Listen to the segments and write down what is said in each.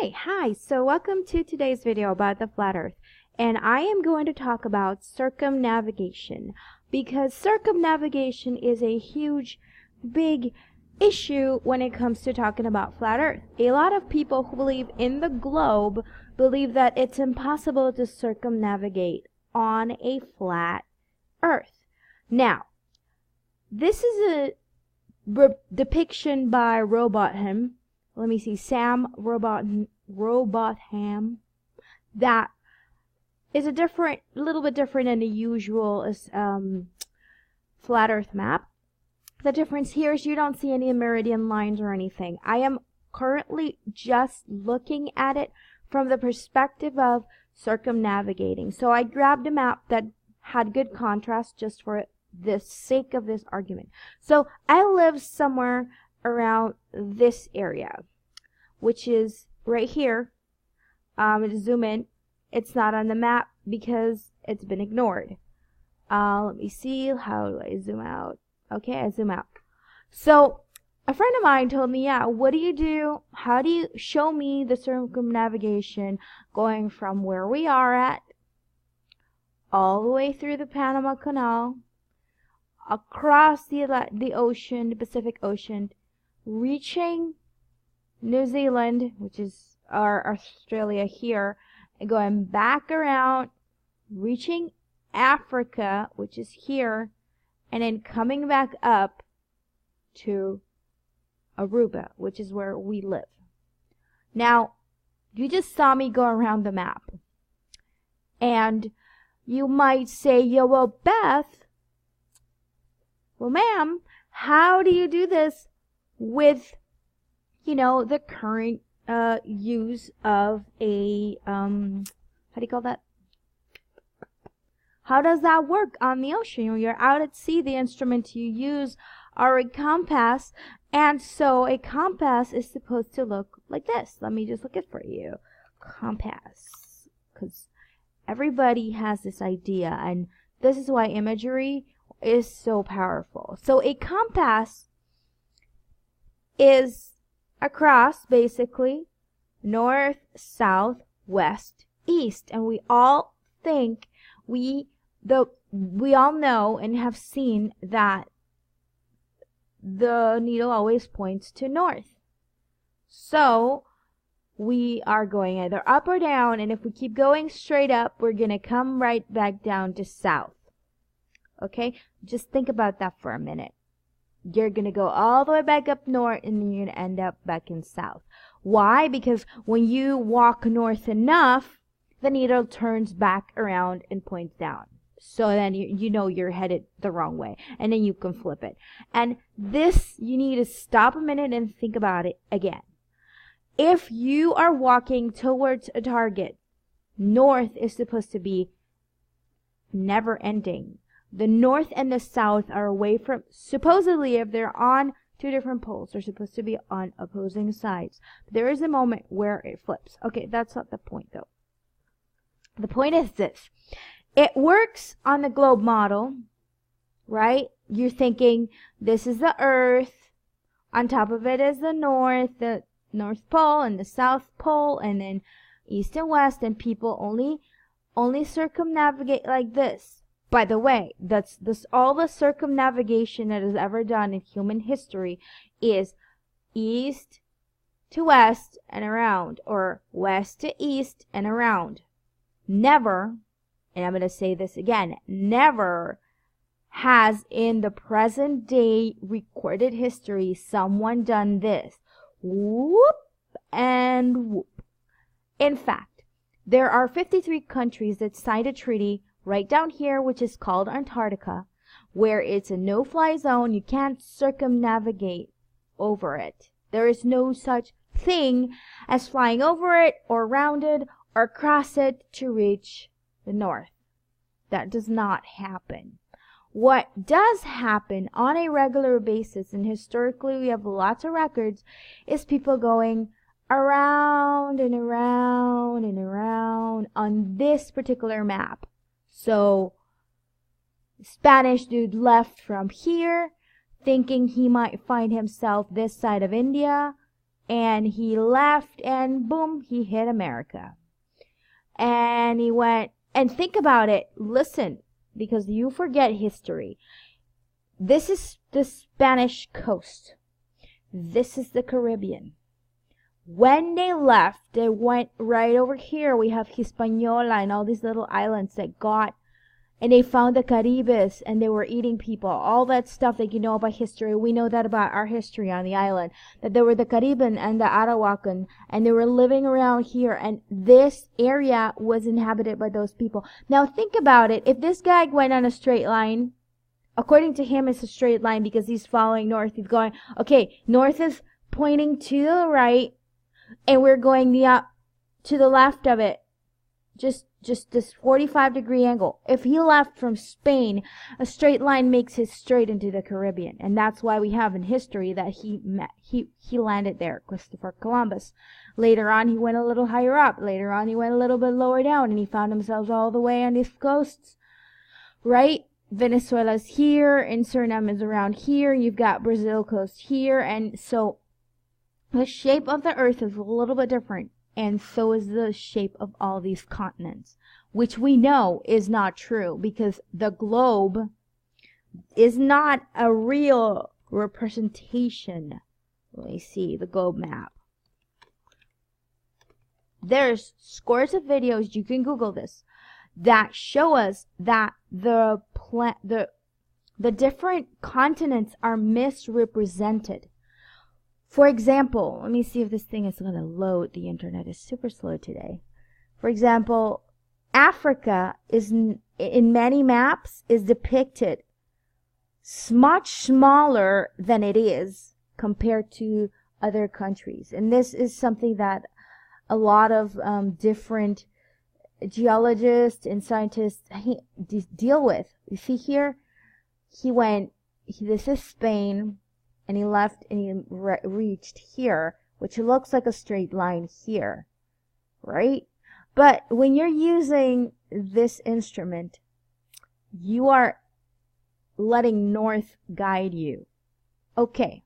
Hi, so welcome to today's video about the flat earth, and I am going to talk about circumnavigation because circumnavigation is a huge, big issue when it comes to talking about flat earth. A lot of people who believe in the globe believe that it's impossible to circumnavigate on a flat earth. Now, this is a depiction by Robotham. Let me see, Sam Robotham. That is a little bit different than the usual flat Earth map. The difference here is you don't see any meridian lines or anything. I am currently just looking at it from the perspective of circumnavigating. So I grabbed a map that had good contrast just for the sake of this argument. So I live somewhere around this area, which is right here. Just zoom in. It's not on the map because it's been ignored. Let me see. How do I zoom out? Okay, I zoom out. So a friend of mine told me, yeah, what do you do? How do you show me the circumnavigation going from where we are at all the way through the Panama Canal, across the ocean, the Pacific Ocean, reaching New Zealand, which is our Australia here, and going back around, reaching Africa, which is here, and then coming back up to Aruba, which is where we live. Now, you just saw me go around the map. And you might say, yo, well, Beth, well, ma'am, how do you do this with, the current use of a, how do you call that? How does that work on the ocean? You're out at sea, the instruments you use are a compass, and so a compass is supposed to look like this. Let me just look it for you. Compass. Because everybody has this idea, and this is why imagery is so powerful. So a compass is a cross, basically, north, south, west, east, and we all think we all know and have seen that the needle always points to north. So we are going either up or down, and if we keep going straight up, we're going to come right back down to south. Okay? Just think about that for a minute. You're going to go all the way back up north, and then you're going to end up back in south. Why? Because when you walk north enough, the needle turns back around and points down. So then you know you're headed the wrong way, and then you can flip it. And this, you need to stop a minute and think about it again. If you are walking towards a target, north is supposed to be never ending. The north and the south are away from, supposedly if they're on two different poles, they're supposed to be on opposing sides. There is a moment where it flips. Okay, that's not the point though. The point is this. It works on the globe model, right? You're thinking this is the earth. On top of it is the North Pole and the South Pole, and then east and west, and people only circumnavigate like this. By the way, that's all the circumnavigation that is ever done in human history is east to west and around, or west to east and around. Never, and I'm going to say this again, never has in the present day recorded history someone done this. Whoop and whoop. In fact, there are 53 countries that signed a treaty right down here, which is called Antarctica, where it's a no-fly zone. You can't circumnavigate over it. There is no such thing as flying over it or around it or across it to reach the north. That does not happen. What does happen on a regular basis, and historically we have lots of records, is people going around and around and around on this particular map. So, Spanish dude left from here, thinking he might find himself this side of India, and he left, and boom, he hit America. And he went, and think about it, listen, because you forget history. This is the Spanish coast. This is the Caribbean. When they left, they went right over here. We have Hispaniola and all these little islands that got, and they found the Caribes, and they were eating people. All that stuff that you know about history, we know that about our history on the island. That there were the Caribbean and the Arawakan, and they were living around here, and this area was inhabited by those people. Now think about it. If this guy went on a straight line, according to him, it's a straight line because he's following north. He's going, okay, north is pointing to the right, and we're going to the left of it. Just this 45-degree angle. If he left from Spain, a straight line makes it straight into the Caribbean. And that's why we have in history that he landed there, Christopher Columbus. Later on, he went a little higher up. Later on, he went a little bit lower down, and he found himself all the way on these coasts, right? Venezuela's here, and Suriname is around here. You've got Brazil coast here, and so the shape of the earth is a little bit different. And so is the shape of all these continents, which we know is not true because the globe is not a real representation. Let me see the globe map. There's scores of videos, you can Google this, that show us that the different continents are misrepresented. For example, let me see if this thing is going to load. The internet is super slow today. For example, Africa is in many maps is depicted much smaller than it is compared to other countries. And this is something that a lot of different geologists and scientists deal with. You see here, this is Spain. And he left and he reached here, which looks like a straight line here, right? But when you're using this instrument, you are letting north guide you. Okay,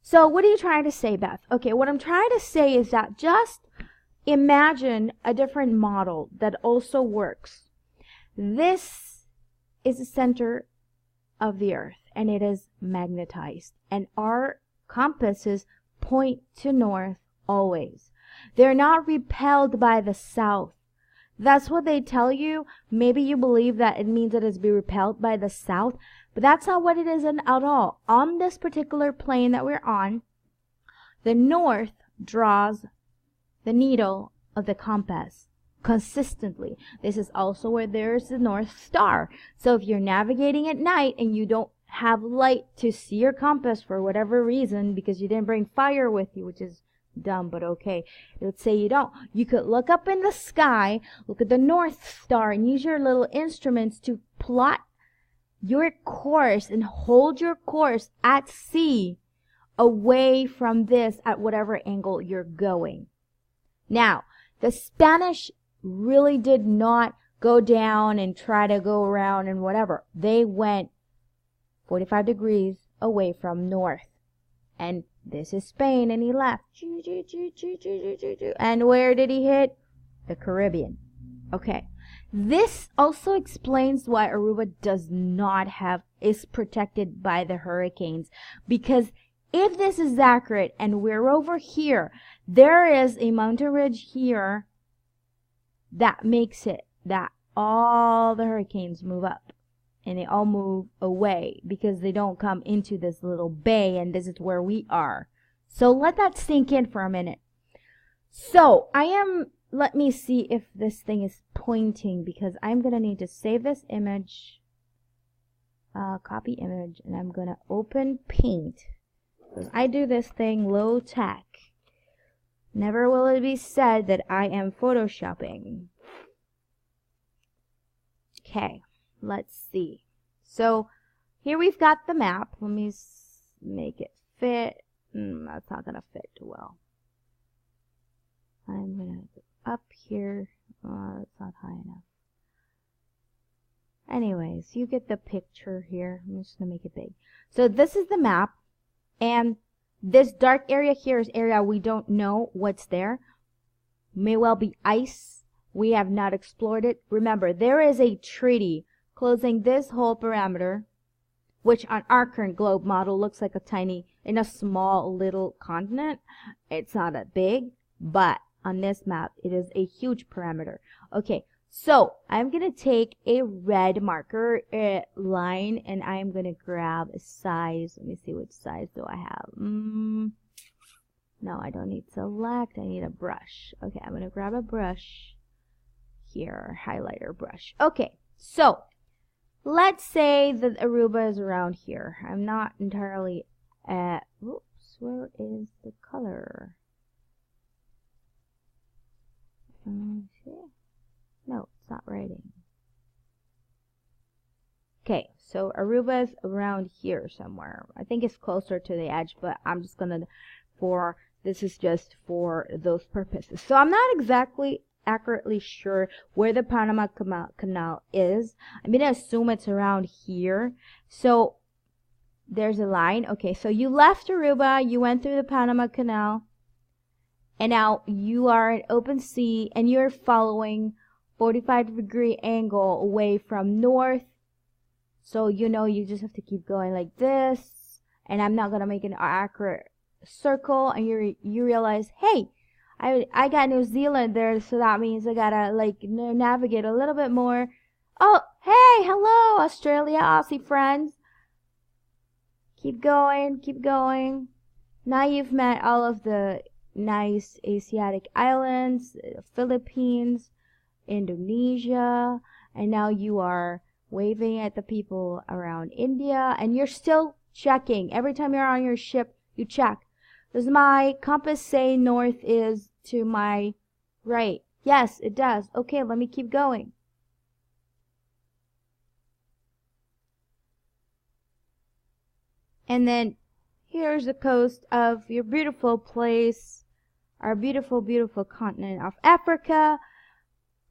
so what are you trying to say, Beth? Okay, what I'm trying to say is that just imagine a different model that also works. This is the center of the earth, and it is magnetized, and our compasses point to north always. They're not repelled by the south. That's what they tell you. Maybe you believe that it means that it's be repelled by the south, but that's not what it is at all. On this particular plane that we're on, the north draws the needle of the compass consistently. This is also where there's the North Star. So if you're navigating at night and you don't have light to see your compass for whatever reason, because you didn't bring fire with you, which is dumb, but okay. Let's say you don't. You could look up in the sky, look at the North Star, and use your little instruments to plot your course and hold your course at sea away from this at whatever angle you're going. Now, the Spanish really did not go down and try to go around and whatever. They went 45 degrees away from north. And this is Spain, and he left. And where did he hit? The Caribbean. Okay. This also explains why Aruba is protected by the hurricanes. Because if this is accurate and we're over here, there is a mountain ridge here that makes it that all the hurricanes move up and they all move away because they don't come into this little bay, and this is where we are. So let that sink in for a minute. So let me see if this thing is pointing, because I'm going to need to save this image, copy image, and I'm going to open Paint. Because I do this thing low tech. Never will it be said that I am photoshopping. Okay, let's see. So here we've got the map. Let me make it fit. That's not going to fit too well. I'm going to go up here. It's not high enough. Anyways, you get the picture here. I'm just going to make it big. So this is the map. And This dark area here is area we don't know what's there. May well be ice. We have not explored it. Remember, there is a treaty closing this whole parameter, which on our current globe model looks like a tiny, in a small little continent. It's not that big, but on this map, it is a huge parameter. Okay, so I'm going to take a red marker line, and I'm going to grab a size. Let me see, which size do I have? No, I don't need select. I need a brush. Okay, I'm going to grab a brush here, highlighter brush. Okay, so let's say that Aruba is around here. I'm not entirely at, whoops, where is the color? No, it's not writing. Okay, so Aruba is around here somewhere. I think it's closer to the edge, but I'm just gonna, this is just for those purposes. So I'm not exactly accurately sure where the Panama Canal is. I'm gonna assume it's around here. So there's a line. Okay, so you left Aruba, you went through the Panama Canal, and now you are in open sea, and you're following 45-degree angle away from north. So you know you just have to keep going like this, and I'm not gonna make an accurate circle, and you realize, hey, I got New Zealand there, so that means I gotta like navigate a little bit more. Oh, hey, hello, Australia, Aussie friends. Keep going, keep going. Now you've met all of the nice Asiatic islands, Philippines, Indonesia, and now you are waving at the people around India, and you're still checking. Every time you're on your ship, you check. Does my compass say north is to my right? Yes, it does. Okay, let me keep going. And then here's the coast of your beautiful place, our beautiful, beautiful continent of Africa,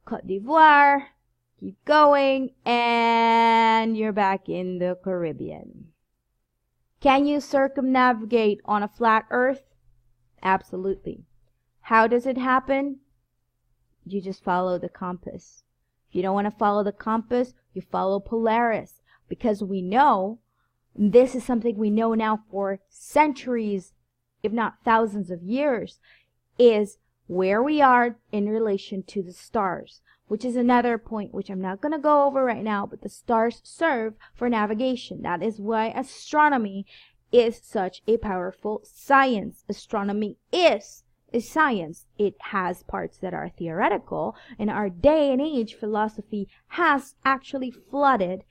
Côte d'Ivoire. Keep going, and you're back in the Caribbean. Can you circumnavigate on a flat Earth? Absolutely. How does it happen? You just follow the compass. If you don't want to follow the compass, you follow Polaris, because we know, this is something we know now for centuries, if not thousands of years, is where we are in relation to the stars, which is another point which I'm not going to go over right now, but the stars serve for navigation. That is why astronomy is such a powerful science. Astronomy is a science. It has parts that are theoretical. In our day and age, philosophy has actually flooded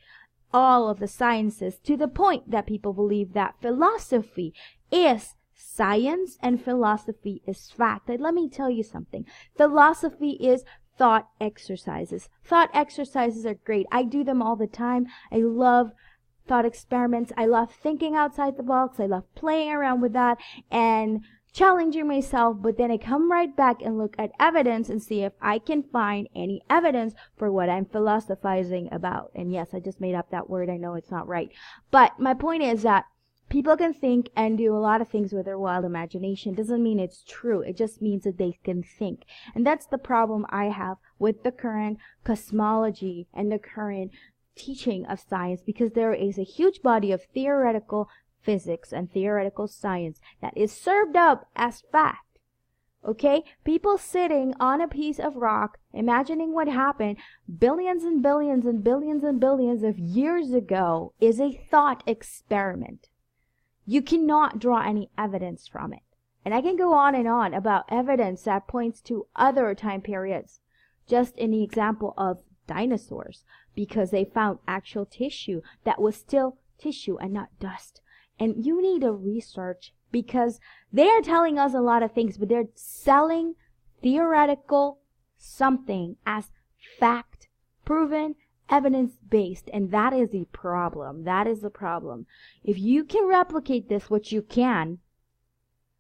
all of the sciences to the point that people believe that philosophy is science and philosophy is fact. And let me tell you something. Philosophy is thought exercises. Thought exercises are great. I do them all the time. I love thought experiments. I love thinking outside the box. I love playing around with that and challenging myself, but then I come right back and look at evidence and see if I can find any evidence for what I'm philosophizing about. And yes, I just made up that word. I know it's not right. But my point is that people can think and do a lot of things with their wild imagination. Doesn't mean it's true. It just means that they can think. And that's the problem I have with the current cosmology and the current teaching of science, because there is a huge body of theoretical physics and theoretical science that is served up as fact. Okay? People sitting on a piece of rock, imagining what happened billions and billions and billions and billions of years ago is a thought experiment. You cannot draw any evidence from it. And I can go on and on about evidence that points to other time periods, just in the example of dinosaurs, because they found actual tissue that was still tissue and not dust. And you need to research, because they are telling us a lot of things, but they're selling theoretical something as fact, proven, evidence-based, and that is the problem. That is the problem. If you can replicate this, which you can,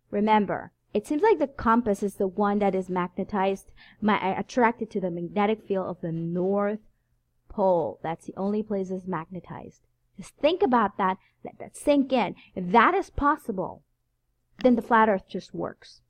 remember, it seems like the compass is the one that is magnetized, attracted to the magnetic field of the North Pole. That's the only place that's magnetized. Just think about that. Let that sink in. If that is possible, then the flat earth just works.